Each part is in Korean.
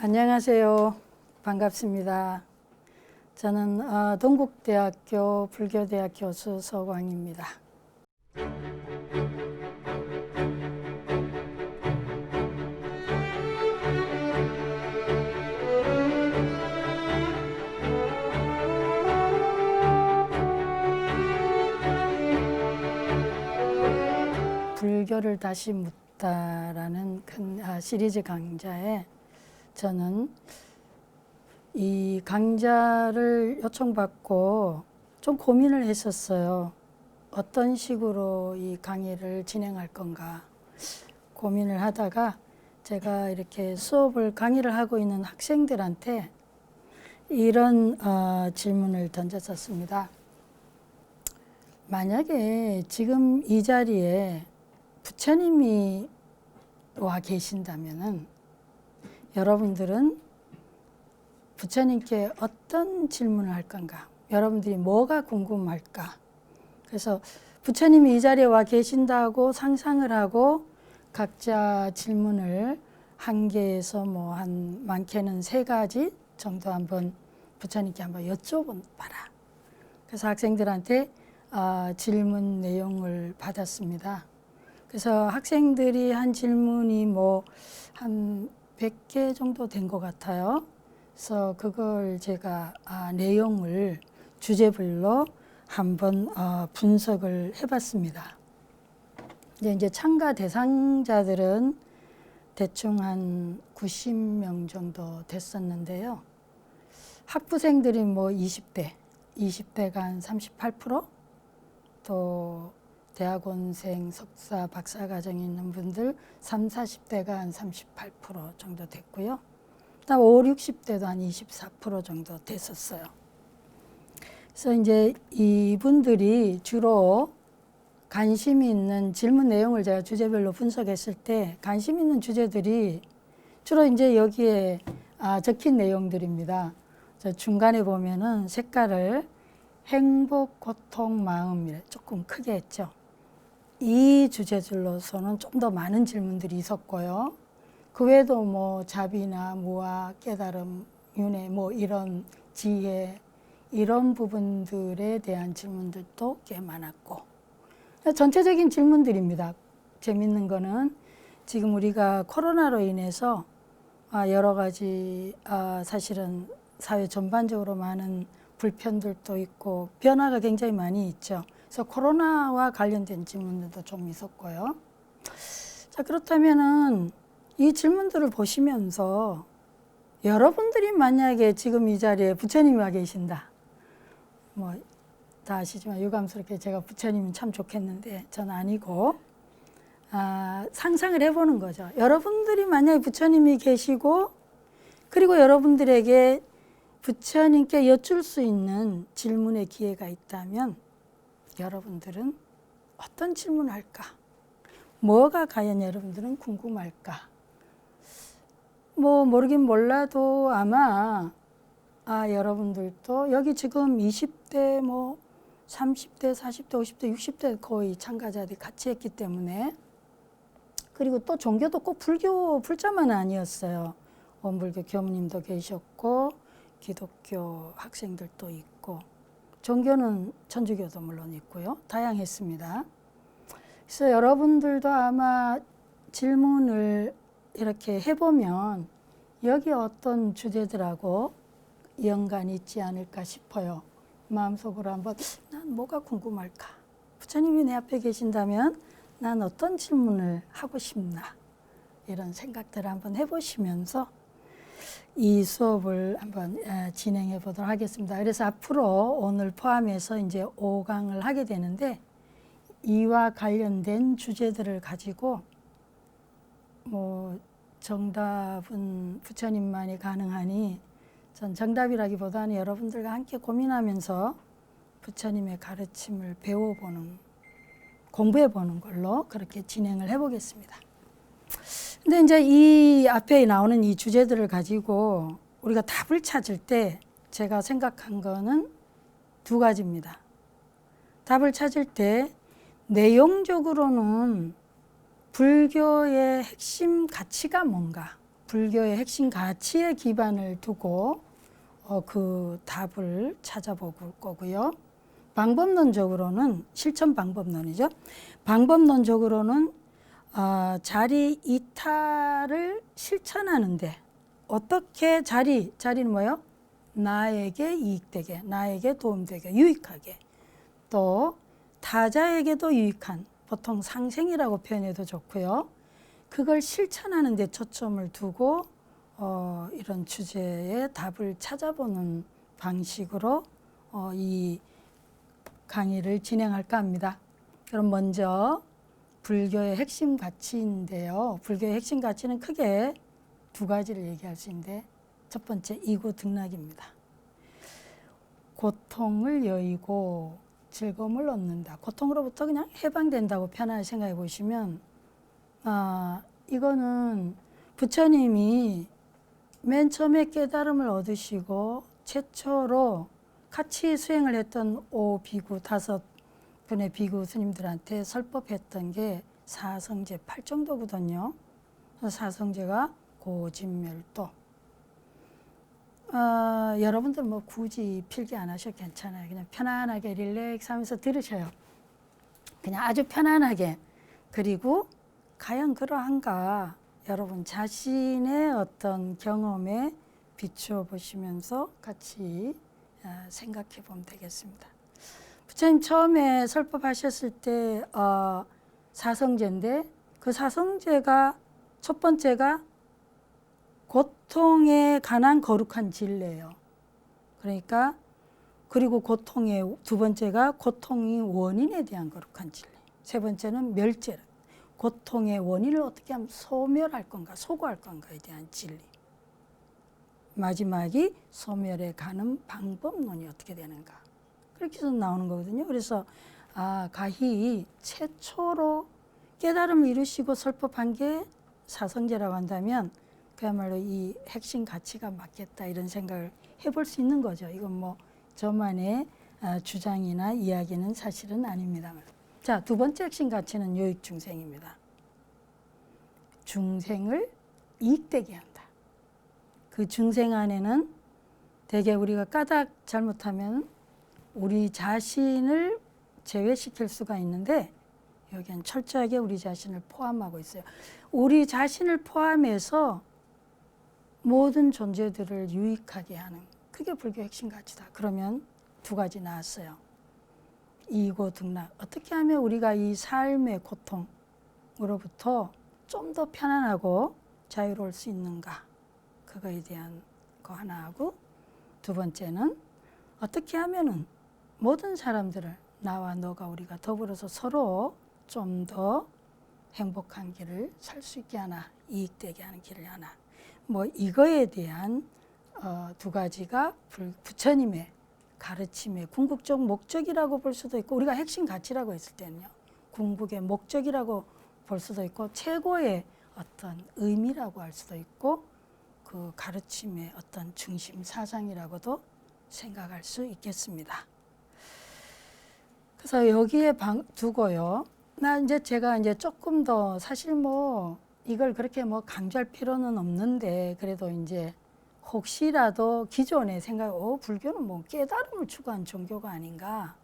안녕하세요. 반갑습니다. 저는 동국대학교 불교대학 교수 서광입니다. 불교를 다시 묻다라는 큰 시리즈 강좌에 저는 이 강좌를 요청받고 좀 고민을 했었어요. 어떤 식으로 이 강의를 진행할 건가 고민을 하다가 제가 이렇게 강의를 하고 있는 학생들한테 이런 질문을 던졌었습니다. 만약에 지금 이 자리에 부처님이 와 계신다면은 여러분들은 부처님께 어떤 질문을 할 건가? 여러분들이 뭐가 궁금할까? 그래서 부처님이 이 자리에 와 계신다고 상상을 하고 각자 질문을 한 개에서 한 많게는 3가지 정도 한번 부처님께 한번 여쭤봐라. 그래서 학생들한테 질문 내용을 받았습니다. 그래서 학생들이 한 질문이 한 100개 정도 된 것 같아요. 그래서 그걸 제가 내용을 주제별로 한번 분석을 해봤습니다. 이제 참가 대상자들은 대충 한 90명 정도 됐었는데요. 학부생들이 20대가 한 38%, 또 대학원생, 석사, 박사 과정에 있는 분들 30, 40대가 한 38% 정도 됐고요. 그다음 50, 60대도 한 24% 정도 됐었어요. 그래서 이제 이분들이 주로 관심이 있는 질문 내용을 제가 주제별로 분석했을 때 관심 있는 주제들이 주로 이제 여기에 적힌 내용들입니다. 중간에 보면은 색깔을 행복, 고통, 마음이래 조금 크게 했죠. 이 주제들로서는 좀 더 많은 질문들이 있었고요. 그 외에도 자비나 무아, 깨달음, 윤회, 이런 지혜, 이런 부분들에 대한 질문들도 꽤 많았고, 전체적인 질문들입니다. 재밌는 거는 지금 우리가 코로나로 인해서 여러 가지 사실은 사회 전반적으로 많은 불편들도 있고 변화가 굉장히 많이 있죠. 그래서 코로나와 관련된 질문들도 좀 있었고요. 자, 그렇다면은 이 질문들을 보시면서 여러분들이 만약에 지금 이 자리에 부처님이 와 계신다. 다 아시지만 유감스럽게 제가 부처님은 참 좋겠는데 전 아니고 상상을 해보는 거죠. 여러분들이 만약에 부처님이 계시고 그리고 여러분들에게 부처님께 여쭐 수 있는 질문의 기회가 있다면 여러분들은 어떤 질문을 할까? 뭐가 과연 여러분들은 궁금할까? 모르긴 몰라도 아마 여러분들도 여기 지금 20대, 30대, 40대, 50대, 60대 거의 참가자들이 같이 했기 때문에, 그리고 또 종교도 꼭 불자만 아니었어요. 원불교 교무님도 계셨고 기독교 학생들도 있고 종교는 천주교도 물론 있고요. 다양했습니다. 그래서 여러분들도 아마 질문을 이렇게 해보면 여기 어떤 주제들하고 연관이 있지 않을까 싶어요. 마음속으로 한번 난 뭐가 궁금할까? 부처님이 내 앞에 계신다면 난 어떤 질문을 하고 싶나? 이런 생각들을 한번 해보시면서 이 수업을 한번 진행해 보도록 하겠습니다. 그래서 앞으로 오늘 포함해서 이제 5강을 하게 되는데 이와 관련된 주제들을 가지고 정답은 부처님만이 가능하니 전 정답이라기보다는 여러분들과 함께 고민하면서 부처님의 가르침을 공부해 보는 걸로 그렇게 진행을 해 보겠습니다. 근데 이제 이 앞에 나오는 이 주제들을 가지고 우리가 답을 찾을 때 제가 생각한 거는 2가지입니다. 답을 찾을 때 내용적으로는 불교의 핵심 가치가 뭔가, 불교의 핵심 가치에 기반을 두고 그 답을 찾아볼 거고요. 방법론적으로는 실천 방법론이죠. 방법론적으로는 자리 이탈을 실천하는데 어떻게 자리는 뭐예요? 나에게 이익되게, 나에게 도움되게, 유익하게, 또 타자에게도 유익한, 보통 상생이라고 표현해도 좋고요. 그걸 실천하는 데 초점을 두고 이런 주제의 답을 찾아보는 방식으로 이 강의를 진행할까 합니다. 그럼 먼저 불교의 핵심 가치인데요. 불교의 핵심 가치는 크게 두 가지를 얘기할 수 있는데, 첫 번째 이고등락입니다. 고통을 여의고 즐거움을 얻는다. 고통으로부터 그냥 해방된다고 편하게 생각해 보시면, 이거는 부처님이 맨 처음에 깨달음을 얻으시고 최초로 같이 수행을 했던 5비구 5분의 비구 스님들한테 설법했던 게 사성제 8정도거든요. 사성제가 고진멸도. 여러분들 뭐 굳이 필기 안 하셔도 괜찮아요. 그냥 편안하게 릴렉스 하면서 들으셔요. 그냥 아주 편안하게. 그리고 과연 그러한가, 여러분 자신의 어떤 경험에 비추어 보시면서 같이 생각해 보면 되겠습니다. 부처님 처음에 설법하셨을 때 사성제인데, 그 사성제가 첫 번째가 고통에 관한 거룩한 진리예요. 그러니까 그리고 고통의 두 번째가 고통의 원인에 대한 거룩한 진리. 세 번째는 멸제. 고통의 원인을 어떻게 하면 소멸할 건가, 소거할 건가에 대한 진리. 마지막이 소멸에 가는 방법론이 어떻게 되는가. 그렇게 해서 나오는 거거든요. 그래서 가히 최초로 깨달음을 이루시고 설법한 게 사성제라고 한다면 그야말로 이 핵심 가치가 맞겠다, 이런 생각을 해볼 수 있는 거죠. 이건 뭐 저만의 주장이나 이야기는 사실은 아닙니다만. 자, 두 번째 핵심 가치는 요익중생입니다. 중생을 이익되게 한다. 그 중생 안에는 대개 우리가 까닭 잘못하면 우리 자신을 제외시킬 수가 있는데, 여기는 철저하게 우리 자신을 포함하고 있어요. 우리 자신을 포함해서 모든 존재들을 유익하게 하는, 그게 불교 핵심 가치다. 그러면 두 가지 나왔어요. 이고등락. 어떻게 하면 우리가 이 삶의 고통으로부터 좀 더 편안하고 자유로울 수 있는가, 그거에 대한 거 하나 하고, 두 번째는 어떻게 하면은 모든 사람들을, 나와 너가 우리가 더불어서 서로 좀 더 행복한 길을 살 수 있게 하나, 이익되게 하는 길을 하나, 뭐 이거에 대한 두 가지가 부처님의 가르침의 궁극적 목적이라고 볼 수도 있고, 우리가 핵심 가치라고 했을 때는요, 궁극의 목적이라고 볼 수도 있고, 최고의 어떤 의미라고 할 수도 있고, 그 가르침의 어떤 중심 사상이라고도 생각할 수 있겠습니다. 그래서 여기에 두고요. 제가 이제 조금 더, 사실 뭐 이걸 그렇게 뭐 강조할 필요는 없는데, 그래도 이제 혹시라도 기존에 생각, 불교는 뭐 깨달음을 추구한 종교가 아닌가,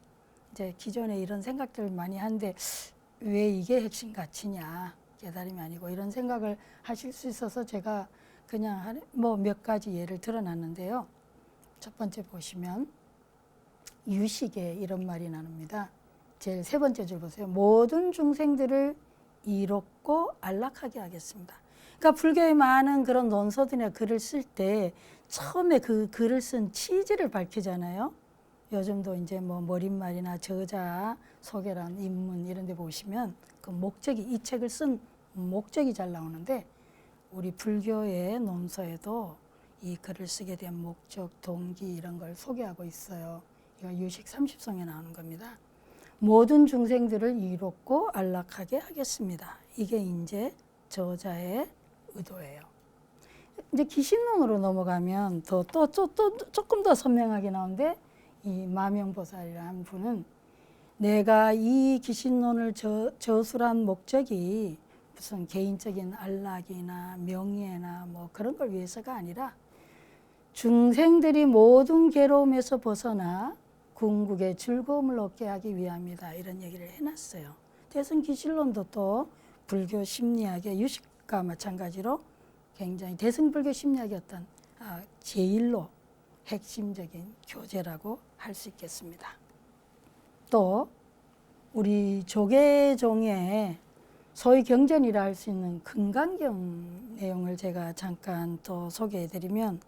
이제 기존에 이런 생각들을 많이 하는데 왜 이게 핵심 가치냐, 깨달음이 아니고, 이런 생각을 하실 수 있어서 제가 그냥 뭐 몇 가지 예를 들어놨는데요. 첫 번째 보시면 유식에 이런 말이 나옵니다. 제일 세 번째 줄 보세요. 모든 중생들을 이롭고 안락하게 하겠습니다. 그러니까 불교의 많은 그런 논서들이나 글을 쓸 때 처음에 그 글을 쓴 취지를 밝히잖아요. 요즘도 이제 뭐 머릿말이나 저자 소개란 입문 이런 데 보시면 그 목적이, 이 책을 쓴 목적이 잘 나오는데, 우리 불교의 논서에도 이 글을 쓰게 된 목적, 동기 이런 걸 소개하고 있어요. 이거 유식 30송에 나오는 겁니다. 모든 중생들을 이롭고 안락하게 하겠습니다. 이게 이제 저자의 의도예요. 이제 기신론으로 넘어가면 또 조금 더 선명하게 나오는데, 이 마명보살이라는 분은 내가 이 기신론을 저술한 목적이 무슨 개인적인 안락이나 명예나 뭐 그런 걸 위해서가 아니라 중생들이 모든 괴로움에서 벗어나 궁극의 즐거움을 얻게 하기 위함이다. 이런 얘기를 해놨어요. 대승기실론도 또 불교 심리학의 유식과 마찬가지로 굉장히 대승불교 심리학의 어떤 제일로 핵심적인 교재라고 할 수 있겠습니다. 또 우리 조계종의 소위 경전이라 할 수 있는 금강경 내용을 제가 잠깐 또 소개해드리면,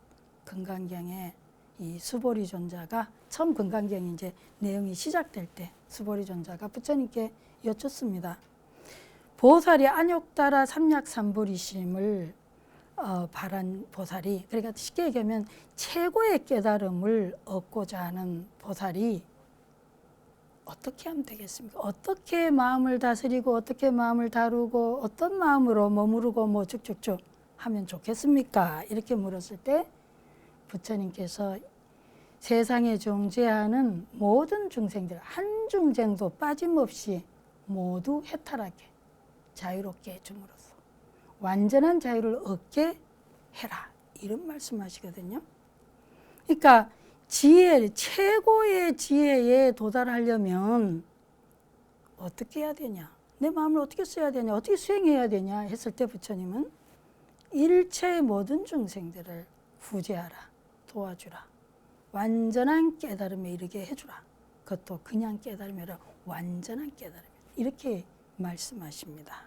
금강경에 이 수보리존자가 처음 금강경이 이제 내용이 시작될 때 수보리존자가 부처님께 여쭙습니다. 보살이 안욕따라 삼약삼불이심을 바란 보살이, 그러니까 쉽게 얘기하면 최고의 깨달음을 얻고자 하는 보살이 어떻게 하면 되겠습니까? 어떻게 마음을 다스리고 어떻게 마음을 다루고 어떤 마음으로 머무르고 뭐 쭉쭉쭉 하면 좋겠습니까? 이렇게 물었을 때 부처님께서 세상에 존재하는 모든 중생들 한 중생도 빠짐없이 모두 해탈하게 자유롭게 해줌으로써 완전한 자유를 얻게 해라, 이런 말씀하시거든요. 그러니까 지혜, 최고의 지혜에 도달하려면 어떻게 해야 되냐, 내 마음을 어떻게 써야 되냐, 어떻게 수행해야 되냐 했을 때 부처님은 일체의 모든 중생들을 구제하라, 도와주라, 완전한 깨달음에 이르게 해주라. 그것도 그냥 깨달음이 아니라 완전한 깨달음, 이렇게 말씀하십니다.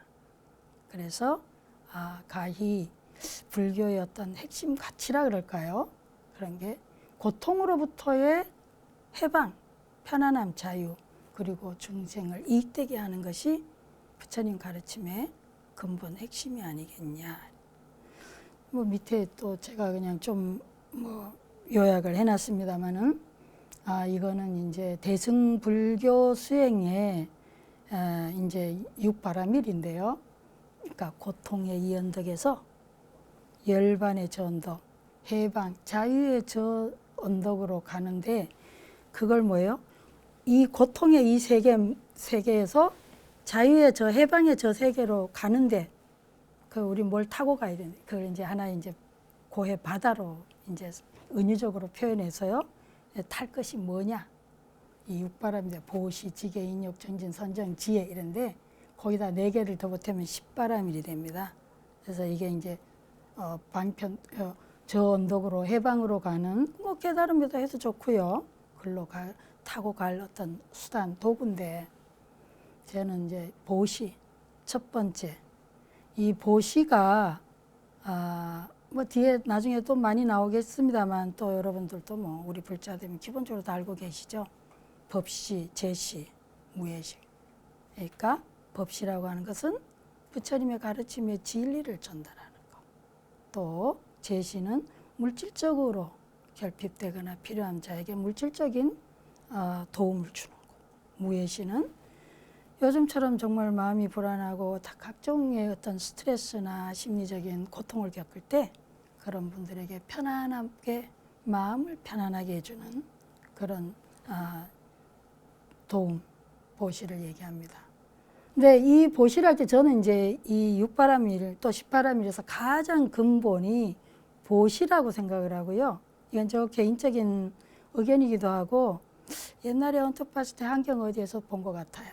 그래서 가히 불교의 어떤 핵심 가치라 그럴까요? 그런 게 고통으로부터의 해방, 편안함, 자유, 그리고 중생을 이익되게 하는 것이 부처님 가르침의 근본 핵심이 아니겠냐. 뭐 밑에 또 제가 그냥 좀 뭐 요약을 해놨습니다만은, 이거는 이제 대승불교 수행의 이제 육바라밀인데요. 그러니까 고통의 이 언덕에서 열반의 저 언덕, 해방, 자유의 저 언덕으로 가는데, 그걸 뭐예요? 이 고통의 이 세계에서 자유의 저 해방의 저 세계로 가는데, 우리 뭘 타고 가야 되는데, 그걸 이제 하나 이제 고해 바다로 이제 은유적으로 표현해서요. 탈 것이 뭐냐? 이 육바람인데 보시, 지계, 인욕, 정진, 선정, 지혜 이런데 거기다 4개를 더 보태면 10바라밀이 됩니다. 그래서 이게 이제 방편 저 언덕으로 해방으로 가는 뭐 깨달음에도 해도 좋고요. 글로 타고 갈 어떤 수단, 도구인데, 저는 이제 보시 첫 번째, 이 보시가 뭐 뒤에 나중에 또 많이 나오겠습니다만, 또 여러분들도 뭐 우리 불자되면 기본적으로 다 알고 계시죠. 법시, 제시, 무예시. 그러니까 법시라고 하는 것은 부처님의 가르침의 진리를 전달하는 것. 또 제시는 물질적으로 결핍되거나 필요한 자에게 물질적인 도움을 주는 것. 무예시는 요즘처럼 정말 마음이 불안하고 각종의 어떤 스트레스나 심리적인 고통을 겪을 때 그런 분들에게 편안하게 마음을 편안하게 해주는 그런 도움, 보시를 얘기합니다. 근데 이 보시를 할 때 저는 이제 이 육바라밀 또 십바라밀에서 가장 근본이 보시라고 생각을 하고요. 이건 저 개인적인 의견이기도 하고, 옛날에 언뜻 봤을 때 한경 어디에서 본 것 같아요.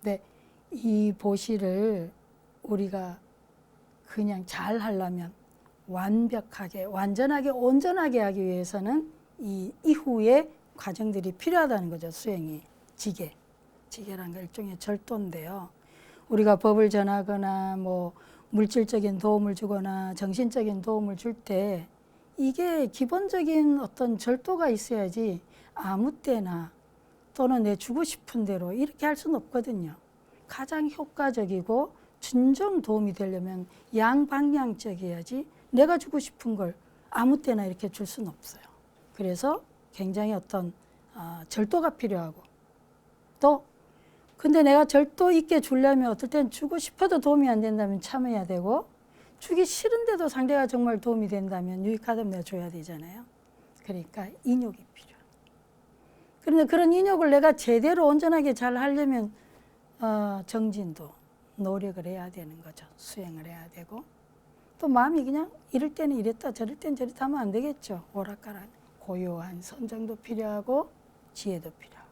근데 이 보시를 우리가 그냥 잘 하려면 완벽하게, 완전하게, 온전하게 하기 위해서는 이 이후의 과정들이 필요하다는 거죠. 수행이. 지계라는 게 일종의 절도인데요. 우리가 법을 전하거나 뭐 물질적인 도움을 주거나 정신적인 도움을 줄 때 이게 기본적인 어떤 절도가 있어야지 아무 때나 또는 내 주고 싶은 대로 이렇게 할 수는 없거든요. 가장 효과적이고 진정 도움이 되려면 양방향적이어야지 내가 주고 싶은 걸 아무 때나 이렇게 줄 수는 없어요. 그래서 굉장히 어떤 절도가 필요하고, 또 근데 내가 절도 있게 주려면 어떨 땐 주고 싶어도 도움이 안 된다면 참아야 되고, 주기 싫은데도 상대가 정말 도움이 된다면 유익하다면 내가 줘야 되잖아요. 그러니까 인욕이 필요해요. 그런데 그런 인욕을 내가 제대로 온전하게 잘 하려면 정진도, 노력을 해야 되는 거죠. 수행을 해야 되고 또 마음이 그냥 이럴 때는 이랬다 저럴 때는 저랬다 하면 안 되겠죠. 오락가락 고요한 선정도 필요하고 지혜도 필요하고.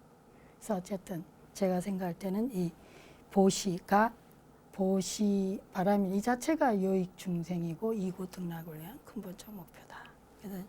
그래서 어쨌든 제가 생각할 때는 이 보시 바람일 이 자체가 요익 중생이고 이구 등락을 위한 근본적 목표다. 그래서